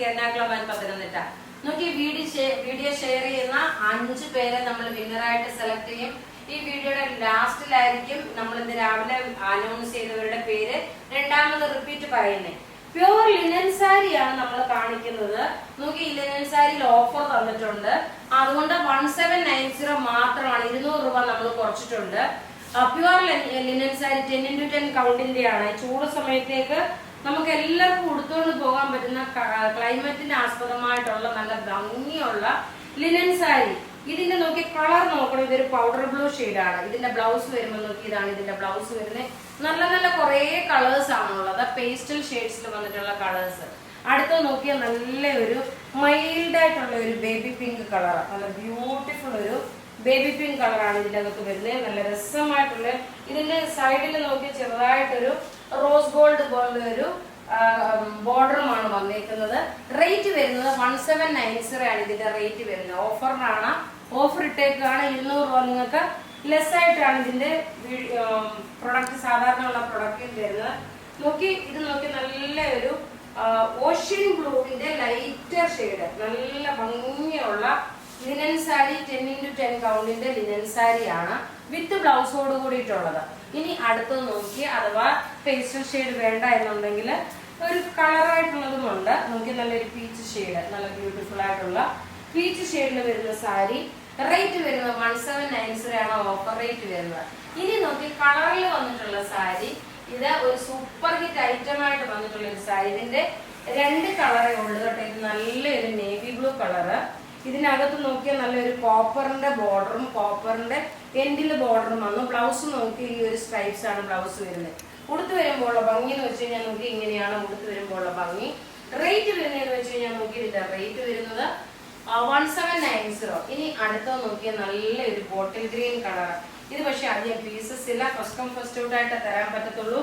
എറണാകുളം പത്തനംതിട്ട. നോക്കി video share ചെയ്യുന്ന 5 പേരെ നമ്മൾ വിന്നറായിട്ട് സെലക്ട് ചെയ്യും. ഈ വീഡിയോയുടെ ലാസ്റ്റിലായിരിക്കും നമ്മൾ ഇന്ന് രാവിലെ അനൗൺസ് ചെയ്തവരുടെ പേര് രണ്ടാമത് റിപ്പീറ്റ് പറയുന്നത്. പ്യൂർ ലിനൻ സാരിയാണ് നമ്മൾ കാണിക്കുന്നത്. നോക്കി, ഈ ലിനൻ സാരിയിൽ ഓഫർ തന്നിട്ടുണ്ട്. അതുകൊണ്ട് 1790 മാത്രമാണ്, 200 രൂപ നമ്മൾ കുറച്ചിട്ടുണ്ട്. പ്യൂർ ലിനൻ സാരി 10x10 കൗണ്ടിന്റെ ആണ്. ചൂട് സമയത്തേക്ക് നമുക്ക് എല്ലാവർക്കും ഉടുത്തുകൊണ്ട് പോകാൻ പറ്റുന്ന ക്ലൈമറ്റിന് ആസ്പദമായിട്ടുള്ള നല്ല ഭംഗിയുള്ള ലിനൻ സാരി. ഇതിന്റെ നോക്കി കളർ നോക്കണം, ഇതൊരു പൗഡർ ബ്ലൂ ഷെയ്ഡാണ്. ഇതിന്റെ ബ്ലൗസ് വരുമ്പോൾ നോക്കി, ഇതാണ് ഇതിന്റെ ബ്ലൗസ് വരുന്നത്. നല്ല നല്ല കുറെ കളേഴ്സ് ആണുള്ളത്, പേസ്റ്റൽ ഷെയ്ഡ്സിൽ വന്നിട്ടുള്ള കളേഴ്സ്. അടുത്ത നോക്കിയാൽ നല്ല ഒരു മൈൽഡ് ആയിട്ടുള്ള ഒരു ബേബി പിങ്ക് കളർ, നല്ല ബ്യൂട്ടിഫുൾ ഒരു ബേബി പിങ്ക് കളറാണ് ഇതിന്റെ അകത്ത് വരുന്നത്. നല്ല രസമായിട്ടുള്ള, ഇതിന്റെ സൈഡിൽ നോക്കി ചെറുതായിട്ടൊരു റോസ് ഗോൾഡ് പോലുള്ള ഒരു ബോർഡറുമാണ് വന്നേക്കുന്നത്. റേറ്റ് വരുന്നത് 1790 ആണ് ഇതിന്റെ റേറ്റ് വരുന്നത്. ഓഫറിനാണ്, ഓഫർ ഇട്ടേക്കാണ്. 200 രൂപ നിങ്ങൾക്ക് ലെസ് ആയിട്ടാണ് ഇതിന്റെ പ്രൊഡക്റ്റ് സാധാരണ ഉള്ള പ്രൊഡക്റ്റിൽ വരുന്നത്. നോക്കി, ഇത് നോക്കി നല്ല ഒരു ഓഷ്യൻ ബ്ലൂവിന്റെ ലൈറ്റർ ഷെയ്ഡ്, നല്ല ഭംഗിയുള്ള ലിനൻ സാരി 10x10 കൗണ്ടിന്റെ ലിനൻ സാരിയാണ് വിത്ത് ബ്ലൗസോട് കൂടിയിട്ടുള്ളത്. ഇനി അടുത്തത് നോക്കി, അഥവാ പേസ്റ്റൽ ഷെയ്ഡ് വേണ്ട എന്നുണ്ടെങ്കിൽ ഒരു കളറായിട്ടുള്ളതുമുണ്ട്. നോക്കി, നല്ലൊരു പീച്ച് ഷെയ്ഡ്, നല്ല ബ്യൂട്ടിഫുൾ ആയിട്ടുള്ള പീച്ച് ഷെയ്ഡിൽ വരുന്ന സാരി. റേറ്റ് വരുന്നത് 1790 ആണ് ഓഫർ റേറ്റ് വരുന്നത്. ഇനി നോക്കി, കളറിൽ വന്നിട്ടുള്ള സാരി, ഇത് ഒരു സൂപ്പർ ഹിറ്റ് ഐറ്റം ആയിട്ട് വന്നിട്ടുള്ള ഒരു സാരി. ഇതിന്റെ 2 കളറേ ഉള്ളൂ കേട്ടോ. ഇത് നല്ലൊരു നേവി ബ്ലൂ കളറ്. ഇതിനകത്ത് നോക്കിയാൽ നല്ലൊരു കോപ്പറിന്റെ ബോർഡറും കോപ്പറിന്റെ എൻഡില് ബോർഡറും വന്നു. ബ്ലൗസ് നോക്കി, ഈ ഒരു സ്ട്രൈപ്സ് ആണ് ബ്ലൗസ് വരുന്നത്. ഉടുത്ത് വരുമ്പോഴുള്ള ഭംഗി എന്ന് വെച്ച് കഴിഞ്ഞാൽ നോക്കി, ഇങ്ങനെയാണ് ഉടുത്ത് വരുമ്പോഴുള്ള ഭംഗി. റേറ്റ് വരുന്നതെന്ന് വെച്ച് കഴിഞ്ഞാൽ നോക്കി, ഇതിന്റെ റേറ്റ് വരുന്നത് 1790. ഇനി അടുത്ത നോക്കിയാൽ നല്ലൊരു ബോട്ടിൽ ഗ്രീൻ കളർ. ഇത് പക്ഷെ അധികം പീസസ് ഇല്ല, ഫസ്റ്റ് ഔട്ട് ആയിട്ട് തരാൻ പറ്റത്തുള്ളൂ.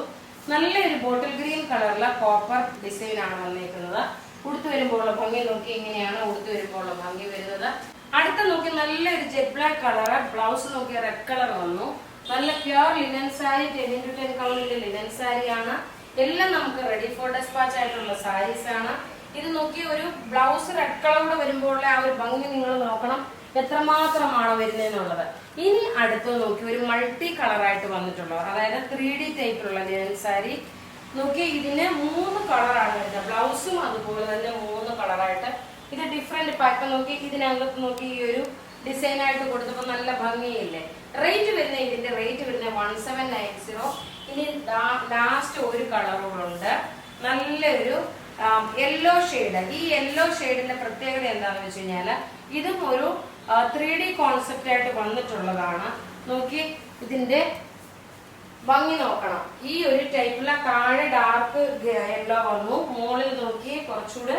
നല്ലൊരു ബോട്ടിൽ ഗ്രീൻ കളറിലെ കോപ്പർ ഡിസൈൻ ആണ് വന്നേക്കുന്നത്. ഉടുത്ത് വരുമ്പോഴുള്ള ഭംഗി നോക്കി, ഇങ്ങനെയാണ് ഉടുത്ത് വരുമ്പോഴുള്ള ഭംഗി വരുന്നത്. അടുത്ത നോക്കി നല്ലൊരു ജെറ്റ് ബ്ലാക്ക് കളർ. ബ്ലൗസ് നോക്കി റെഡ് കളർ വന്നു. നല്ല പ്യൂർ ലിനൻ സാരി 10x10 കൗണ്ടിന്റെ ലിനൻ സാരിയാണ്. എല്ലാം നമുക്ക് റെഡി ഫോർ ഡെസ്പാച്ച് ആയിട്ടുള്ള സാരീസ് ആണ്. ഇത് നോക്കി, ഒരു ബ്ലൗസ് റെഡ് കളറോടെ വരുമ്പോഴുള്ള ആ ഒരു ഭംഗി നിങ്ങൾ നോക്കണം, എത്രമാത്രമാണ് വരുന്നതെന്നുള്ളത്. ഇനി അടുത്ത് നോക്കി, ഒരു മൾട്ടി കളറായിട്ട് വന്നിട്ടുള്ളത്, അതായത് 3D ടൈപ്പിലുള്ള ലിനൻ സാരി. നോക്കി, ഇതിന് 3 കളറാണ് വരുന്നത്. ബ്ലൗസും അതുപോലെ തന്നെ 3 കളറായിട്ട്. ഇത് ഡിഫറെന്റ് പാക്ക് നോക്കി, ഇതിനകത്ത് നോക്കി ഈ ഒരു ഡിസൈൻ ആയിട്ട് കൊടുത്തപ്പോൾ നല്ല ഭംഗിയില്ലേ. റേറ്റ് വരുന്നത്, ഇതിന്റെ റേറ്റ് വരുന്നത് 1790. ഇനി ലാസ്റ്റ് ഒരു കളറുകളുണ്ട്, നല്ലൊരു യെല്ലോ ഷെയ്ഡ്. ഈ യെല്ലോ ഷെയ്ഡിന്റെ പ്രത്യേകത എന്താണെന്ന് വെച്ച് കഴിഞ്ഞാൽ, ഇതും ഒരു 3D കോൺസെപ്റ്റ് ആയിട്ട് വന്നിട്ടുള്ളതാണ്. നോക്കി, ഇതിന്റെ ഭംഗി നോക്കണം. ഈ ഒരു ടൈപ്പിലെ താഴെ ഡാർക്ക് യെല്ലോ വന്നു, മുകളിൽ നോക്കി കുറച്ചുകൂടെ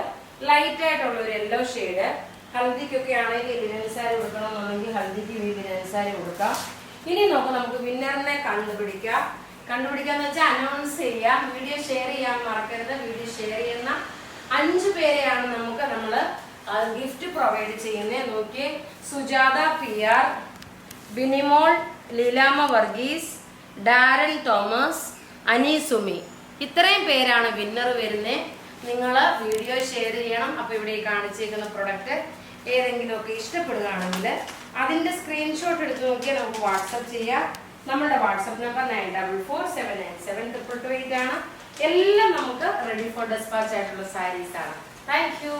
ലൈറ്റ് ആയിട്ടുള്ള ഒരു യെല്ലോ ഷെയ്ഡ്. ഹൽദിക്കൊക്കെ ആണെങ്കിൽ ലിനൻ സാരി കൊടുക്കണമെന്നുണ്ടെങ്കിൽ ഹൽദിക്ക് ഈ ലിനൻ സാരി കൊടുക്കാം. ഇനി നോക്കാം, നമുക്ക് വിന്നറിനെ കണ്ടുപിടിക്കാന്ന് വെച്ചാൽ അനൗൺസ് ചെയ്യാം. വീഡിയോ ഷെയർ ചെയ്യാൻ മറക്കരുത്. വീഡിയോ ഷെയർ ചെയ്യുന്ന 5 പേരെയാണ് നമ്മള് ഗിഫ്റ്റ് പ്രൊവൈഡ് ചെയ്യുന്നത്. നോക്കി, Sujatha PR, Binimol, Leelama Varghese, Darren Thomas, അനീസുമി, ഇത്രയും പേരാണ് വിന്നർ വരുന്നത്. നിങ്ങൾ വീഡിയോ ഷെയർ ചെയ്യണം. അപ്പൊ ഇവിടെ കാണിച്ചേക്കുന്ന പ്രൊഡക്റ്റ് ഏതെങ്കിലുമൊക്കെ ഇഷ്ടപ്പെടുകയാണെങ്കിൽ അതിന്റെ സ്ക്രീൻഷോട്ട് എടുത്ത് നോക്കിയാൽ നമുക്ക് വാട്സപ്പ് ചെയ്യാം. നമ്മുടെ വാട്സപ്പ് നമ്പർ 9447972228 ആണ്. എല്ലാം നമുക്ക് റെഡി ഫോർ ഡെസ്പാച്ച് ആയിട്ടുള്ള സാരീസ് ആണ്. Thank you.